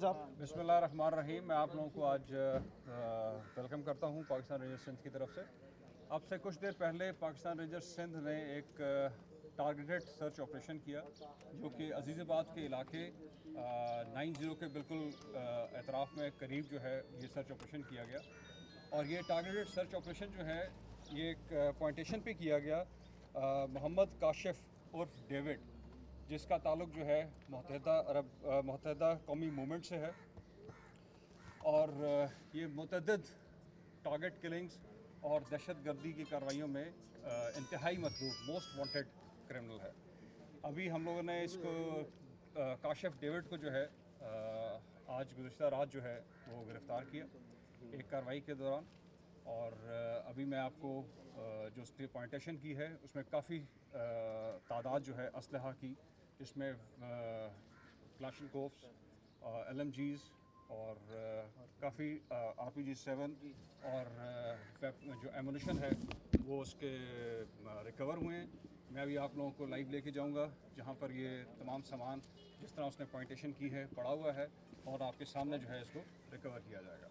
बिस्मिल्लाहिर्रहमानिर्रहीम। मैं आप लोगों को आज वेलकम करता हूं पाकिस्तान रेंजर्स सिंध की तरफ से। अब से कुछ देर पहले पाकिस्तान रेंजर्स सिंध ने एक टारगेटेड सर्च ऑपरेशन किया जो कि अजीज़ाबाद के इलाके 90 के बिल्कुल एतराफ़ में करीब जो है ये सर्च ऑपरेशन किया गया। और ये टारगेटेड सर्च ऑपरेशन जो है ये एक पॉइंटेशन पे किया गया मोहम्मद काशिफ उर्फ डेविड, जिसका ताल्लुक जो है मुत्तहिदा कौमी मूवमेंट से है। और ये मुतअद्दिद टारगेट किलिंग्स और दहशत गर्दी की कार्रवाइयों में इंतहाई मतलूब मोस्ट वांटेड क्रिमिनल है। अभी हम लोगों ने इसको काशिफ डेविड को जो है आज गुज़श्ता रात जो है वो गिरफ़्तार किया एक कार्रवाई के दौरान। और अभी मैं आपको जो उसकी पॉइंटेशन की है उसमें काफ़ी तादाद जो है असलहा की, जिसमें क्लाशनकोव्स, LMGs और काफ़ी RPG-7 और जो एमुनिशन है वो उसके रिकवर हुए हैं। मैं अभी आप लोगों को लाइव लेके जाऊंगा जहां पर ये तमाम सामान जिस तरह उसने पॉइंटेशन की है पड़ा हुआ है और आपके सामने जो है इसको रिकवर किया जाएगा।